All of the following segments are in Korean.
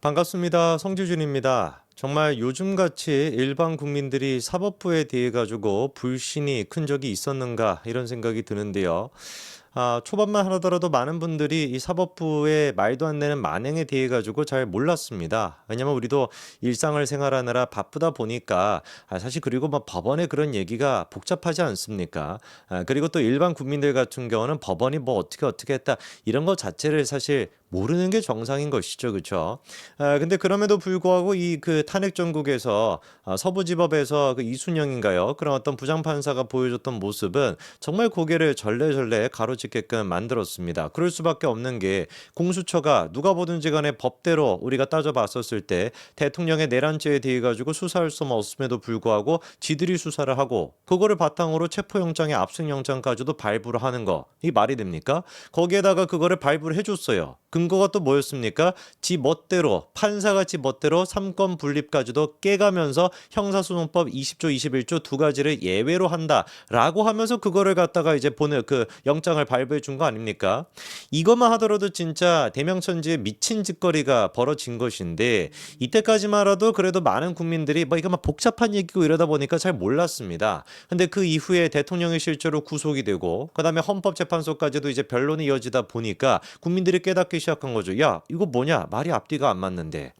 반갑습니다. 성주준입니다. 정말 요즘같이 일반 국민들이 사법부에 대해 가지고 불신이 큰 적이 있었는가 이런 생각이 드는데요. 초반만 하더라도 많은 분들이 이 사법부의 말도 안 되는 만행에 대해 가지고 잘 몰랐습니다. 왜냐면 우리도 일상을 생활하느라 바쁘다 보니까 사실 그리고 뭐 법원의 그런 얘기가 복잡하지 않습니까? 그리고 또 일반 국민들 같은 경우는 법원이 뭐 어떻게 했다 이런 것 자체를 사실 모르는 게 정상인 것이죠. 그렇죠? 근데 그럼에도 불구하고 이 그 탄핵 전국에서 서부지법에서 그 이순영인가요? 그런 어떤 부장판사가 보여줬던 모습은 정말 고개를 절레절레 가로짓게끔 만들었습니다. 그럴 수밖에 없는 게 공수처가 누가 보든지 간에 법대로 우리가 따져봤었을 때 대통령의 내란죄에 대해 가지고 수사할 수 없음에도 불구하고 지들이 수사를 하고 그거를 바탕으로 체포영장에 압수영장까지도 발부를 하는 거. 이 말이 됩니까? 거기에다가 그거를 발부를 해줬어요. 근거가 또 뭐였습니까? 지 멋대로 판사가 지 멋대로 삼권 분립까지도 깨가면서 형사소송법 20조 21조 두 가지를 예외로 한다라고 하면서 그거를 갖다가 이제 보내 그 영장을 발부해 준 거 아닙니까? 이것만 하더라도 진짜 대명천지의 미친 짓거리가 벌어진 것인데 이때까지만 해도 그래도 많은 국민들이 뭐 이거 막 복잡한 얘기고 이러다 보니까 잘 몰랐습니다. 근데 그 이후에 대통령이 실제로 구속이 되고 그다음에 헌법재판소까지도 이제 변론이 이어지다 보니까 국민들이 깨닫기 시작한 거죠. 야, 이거 뭐냐? 말이 앞뒤가 안 맞는데.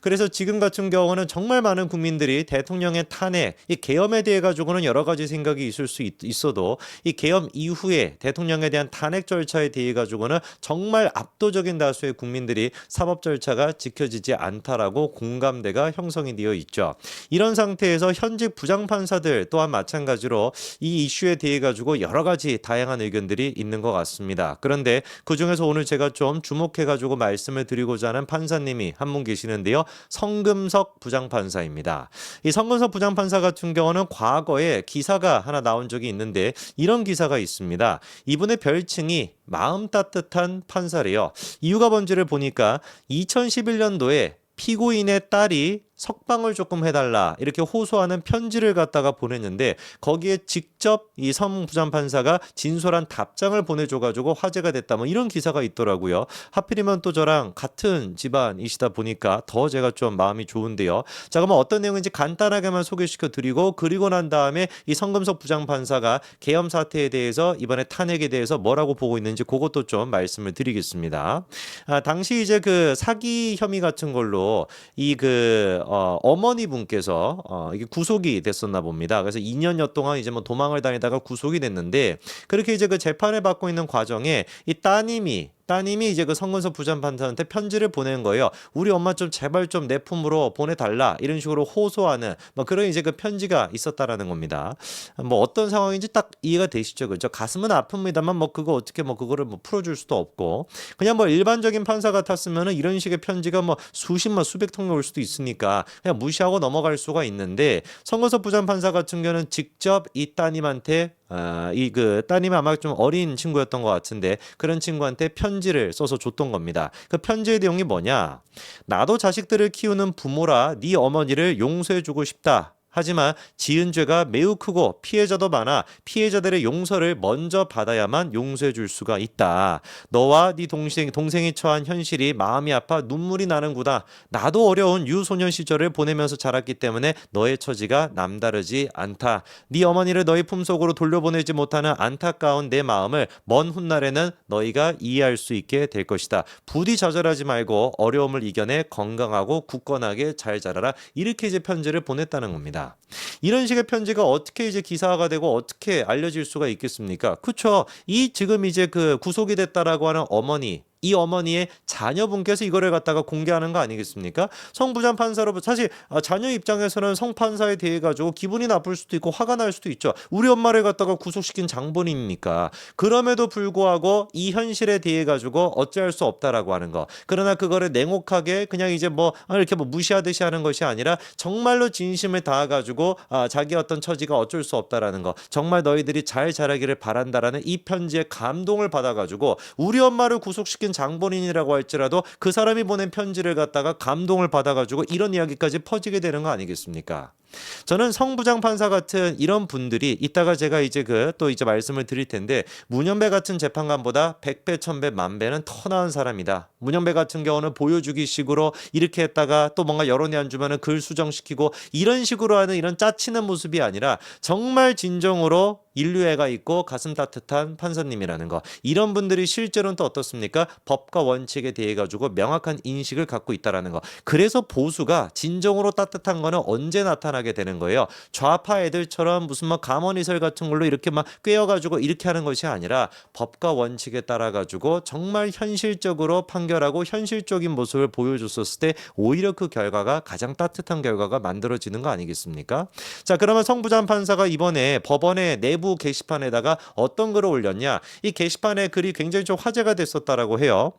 그래서 지금 같은 경우는 정말 많은 국민들이 대통령의 탄핵, 이 계엄에 대해 가지고는 여러 가지 생각이 있을 수 있어도 이 계엄 이후에 대통령에 대한 탄핵 절차에 대해 가지고는 정말 압도적인 다수의 국민들이 사법 절차가 지켜지지 않다라고 공감대가 형성이 되어 있죠. 이런 상태에서 현직 부장판사들 또한 마찬가지로 이 이슈에 대해 가지고 여러 가지 다양한 의견들이 있는 것 같습니다. 그런데 그중에서 오늘 제가 좀 주목해 가지고 말씀을 드리고자 하는 판사님이 한 분 계시는데요. 성금석 부장판사입니다. 이 성금석 부장판사 같은 경우는 과거에 기사가 하나 나온 적이 있는데 이런 기사가 있습니다. 이분의 별칭이 마음 따뜻한 판사래요. 이유가 뭔지를 보니까 2011년도에 피고인의 딸이 석방을 조금 해달라 이렇게 호소하는 편지를 갖다가 보냈는데 거기에 직접 이 성 부장판사가 진솔한 답장을 보내줘가지고 화제가 됐다 뭐 이런 기사가 있더라고요. 하필이면 또 저랑 같은 집안이시다 보니까 더 제가 좀 마음이 좋은데요. 자, 그러면 어떤 내용인지 간단하게만 소개시켜 드리고 그리고 난 다음에 이 성금석 부장판사가 계엄 사태에 대해서 이번에 탄핵에 대해서 뭐라고 보고 있는지 그것도 좀 말씀을 드리겠습니다. 당시 이제 그 사기 혐의 같은 걸로 어머니 분께서 이게 구속이 됐었나 봅니다. 그래서 2년여 동안 이제 뭐 도망을 다니다가 구속이 됐는데 그렇게 이제 그 재판을 받고 있는 과정에 이 따님이 이제 그 성근석 부장판사한테 편지를 보낸 거예요. 우리 엄마 좀 제발 좀 내 품으로 보내달라 이런 식으로 호소하는 뭐 그런 이제 그 편지가 있었다라는 겁니다. 뭐 어떤 상황인지 딱 이해가 되시죠, 그렇죠? 가슴은 아픕니다만 뭐 그거 어떻게 뭐 그거를 뭐 풀어줄 수도 없고 그냥 뭐 일반적인 판사 같았으면은 이런 식의 편지가 뭐 수십만 수백 통이 올 수도 있으니까 그냥 무시하고 넘어갈 수가 있는데 성근석 부장판사 같은 경우는 직접 이 따님한테 이 그 따님이 아마 좀 어린 친구였던 것 같은데 그런 친구한테 편지를 써서 줬던 겁니다. 그 편지의 내용이 뭐냐? 나도 자식들을 키우는 부모라 네 어머니를 용서해주고 싶다. 하지만 지은 죄가 매우 크고 피해자도 많아 피해자들의 용서를 먼저 받아야만 용서해 줄 수가 있다. 너와 네 동생이 처한 현실이 마음이 아파 눈물이 나는구나. 나도 어려운 유소년 시절을 보내면서 자랐기 때문에 너의 처지가 남다르지 않다. 네 어머니를 너희 품속으로 돌려보내지 못하는 안타까운 내 마음을 먼 훗날에는 너희가 이해할 수 있게 될 것이다. 부디 좌절하지 말고 어려움을 이겨내 건강하고 굳건하게 잘 자라라. 이렇게 이제 편지를 보냈다는 겁니다. 이런 식의 편지가 어떻게 이제 기사화가 되고 어떻게 알려질 수가 있겠습니까? 그렇죠. 이 지금 이제 그 구속이 됐다라고 하는 어머니 이 어머니의 자녀분께서 이거를 갖다가 공개하는 거 아니겠습니까? 성부장 판사로 사실 자녀 입장에서는 성 판사에 대해 가지고 기분이 나쁠 수도 있고 화가 날 수도 있죠. 우리 엄마를 갖다가 구속시킨 장본인이니까. 그럼에도 불구하고 이 현실에 대해 가지고 어찌할 수 없다라고 하는 거. 그러나 그거를 냉혹하게 그냥 이제 뭐 이렇게 뭐 무시하듯이 하는 것이 아니라 정말로 진심을 다해 가지고 자기 어떤 처지가 어쩔 수 없다라는 거. 정말 너희들이 잘 자라기를 바란다라는 이 편지에 감동을 받아 가지고 우리 엄마를 구속시킨 장본인이라고 할지라도 그 사람이 보낸 편지를 갖다가 감동을 받아가지고 이런 이야기까지 퍼지게 되는 거 아니겠습니까? 저는 성부장 판사 같은 이런 분들이 이따가 제가 이제 또 이제 말씀을 드릴 텐데 문현배 같은 재판관보다 100배, 1000배, 만배는 더 나은 사람이다. 문현배 같은 경우는 보여주기 식으로 이렇게 했다가 또 뭔가 여론이 안 주면은 글 수정시키고 이런 식으로 하는 이런 짜치는 모습이 아니라 정말 진정으로 인류애가 있고 가슴 따뜻한 판사님이라는 거. 이런 분들이 실제로는 또 어떻습니까? 법과 원칙에 대해 가지고 명확한 인식을 갖고 있다라는 거. 그래서 보수가 진정으로 따뜻한 거는 언제 나타나게 되는 거예요? 좌파 애들처럼 무슨 뭐 감언이설 같은 걸로 이렇게 막 꿰어가지고 이렇게 하는 것이 아니라 법과 원칙에 따라 가지고 정말 현실적으로 판결하고 현실적인 모습을 보여줬었을 때 오히려 그 결과가 가장 따뜻한 결과가 만들어지는 거 아니겠습니까? 자, 그러면 성부장 판사가 이번에 법원의 내부 게시판에다가 어떤 글을 올렸냐? 이 게시판에 글이 굉장히 좀 화제가 됐었다라고 해요.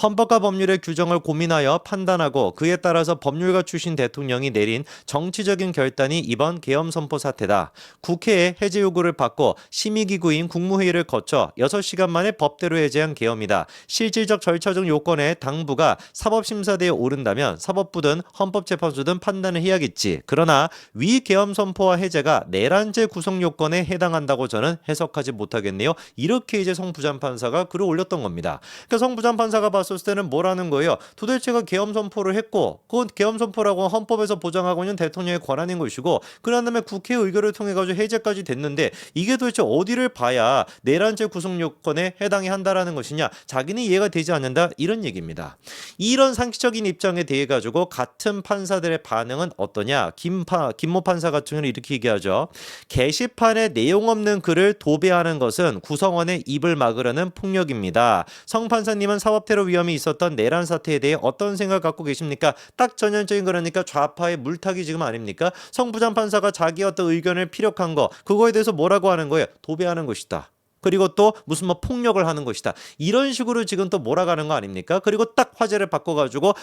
헌법과 법률의 규정을 고민하여 판단하고 그에 따라서 법률가 출신 대통령이 내린 정치적인 결단이 이번 계엄 선포 사태다. 국회에 해제 요구를 받고 심의기구인 국무회의를 거쳐 6시간 만에 법대로 해제한 계엄이다. 실질적 절차적 요건에 당부가 사법심사대에 오른다면 사법부든 헌법재판소든 판단을 해야겠지. 그러나 위 계엄 선포와 해제가 내란죄 구성 요건에 해당한다고 저는 해석하지 못하겠네요. 이렇게 이제 성부장 판사가 글을 올렸던 겁니다. 그러니까 성부장 판사가 봤을 때는 뭐라는 거예요? 도대체가 계엄 선포를 했고 그건 계엄 선포라고 헌법에서 보장하고 있는 대통령의 권한인 것이고 그런 다음에 국회 의결을 통해 가지고 해제까지 됐는데 이게 도대체 어디를 봐야 내란죄 구성 요건에 해당이 한다라는 것이냐? 자기는 이해가 되지 않는다 이런 얘기입니다. 이런 상식적인 입장에 대해 가지고 같은 판사들의 반응은 어떠냐? 김모 판사 같은 경우는 이렇게 얘기하죠. 게시판에 내용 없는 글을 도배하는 것은 구성원의 입을 막으려는 폭력입니다. 성 판사님은 사법 테러 위험이 있었던 내란 사태에 대해 어떤 생각을 갖고 계십니까? 딱 전형적인 거라니까 좌파의 물타기 지금 아닙니까? 성부장 판사가 자기 어떤 의견을 피력한 거 그거에 대해서 뭐라고 하는 거예요? 도배하는 것이다. 그리고 또 무슨 뭐 폭력을 하는 것이다. 이런 식으로 지금 또 몰아가는 거 아닙니까? 그리고 딱 화제를 바꿔가지고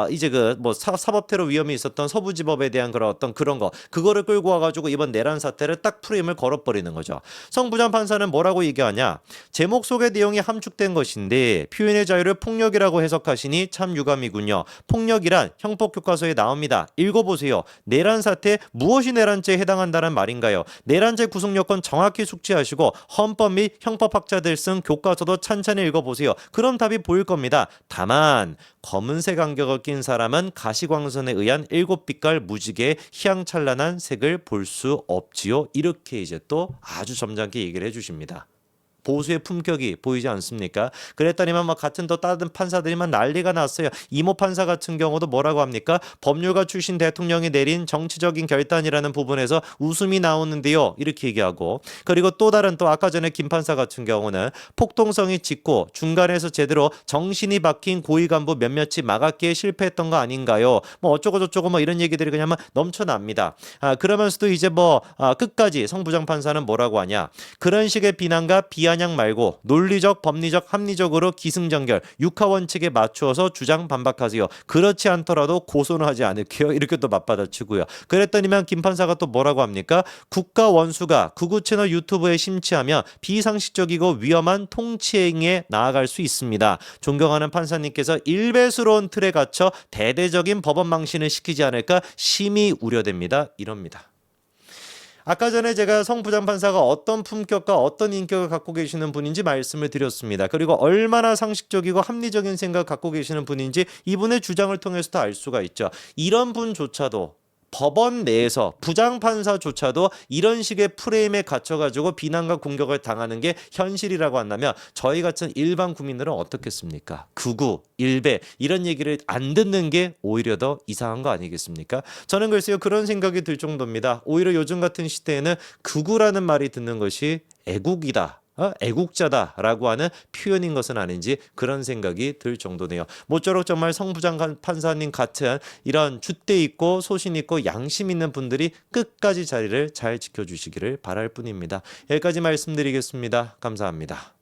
이제 그 뭐 사법 테러 위험이 있었던 서부지법에 대한 그런 어떤 그런 거 그거를 끌고 와가지고 이번 내란 사태를 딱 프레임을 걸어버리는 거죠. 성부장 판사는 뭐라고 얘기하냐? 제목 속의 내용이 함축된 것인데 표현의 자유를 폭력이라고 해석하시니 참 유감이군요. 폭력이란 형법 교과서에 나옵니다. 읽어보세요. 내란 사태 무엇이 내란죄에 해당한다는 말인가요? 내란죄 구성 요건 정확히 숙지하시고 헌법 및 형법학자들 쓴 교과서도 찬찬히 읽어보세요. 그럼 답이 보일 겁니다. 다만 검은색 안경을 낀 사람은 가시광선에 의한 7빛깔 무지개의 희양찬란한 색을 볼 수 없지요. 이렇게 이제 또 아주 점잖게 얘기를 해주십니다. 보수의 품격이 보이지 않습니까? 그랬더니만 막 같은 또 다른 판사들이만 난리가 났어요. 이모 판사 같은 경우도 뭐라고 합니까? 법률가 출신 대통령이 내린 정치적인 결단이라는 부분에서 웃음이 나오는데요. 이렇게 얘기하고 그리고 또 다른 또 아까 전에 김 판사 같은 경우는 폭동성이 짙고 중간에서 제대로 정신이 박힌 고위 간부 몇몇이 막았기에 실패했던 거 아닌가요? 뭐 어쩌고 저쩌고 뭐 이런 얘기들이 그냥 막 넘쳐납니다. 그러면서도 이제 끝까지 성부장 판사는 뭐라고 하냐? 그런 식의 비난과 비아냥 말고 논리적, 법리적, 합리적으로 기승전결, 육하 원칙에 맞추어서 주장 반박하세요. 그렇지 않더라도 고소는 하지 않을게요. 이렇게 또 맞받아치고요. 그랬더니만 김 판사가 또 뭐라고 합니까? 국가 원수가 극우 채널 유튜브에 심취하면 비상식적이고 위험한 통치행위에 나아갈 수 있습니다. 존경하는 판사님께서 일배스러운 틀에 갇혀 대대적인 법원 망신을 시키지 않을까 심히 우려됩니다. 이럽니다. 아까 전에 제가 성부장 판사가 어떤 품격과 어떤 인격을 갖고 계시는 분인지 말씀을 드렸습니다. 그리고 얼마나 상식적이고 합리적인 생각을 갖고 계시는 분인지 이분의 주장을 통해서도 알 수가 있죠. 이런 분조차도 법원 내에서 부장판사조차도 이런 식의 프레임에 갇혀가지고 비난과 공격을 당하는 게 현실이라고 한다면 저희 같은 일반 국민들은 어떻겠습니까? 극우, 일배 이런 얘기를 안 듣는 게 오히려 더 이상한 거 아니겠습니까? 저는 글쎄요 그런 생각이 들 정도입니다. 오히려 요즘 같은 시대에는 극우라는 말이 듣는 것이 애국이다. 애국자다라고 하는 표현인 것은 아닌지 그런 생각이 들 정도네요. 모쪼록 정말 성부장 판사님 같은 이런 줏대 있고 소신 있고 양심 있는 분들이 끝까지 자리를 잘 지켜주시기를 바랄 뿐입니다. 여기까지 말씀드리겠습니다. 감사합니다.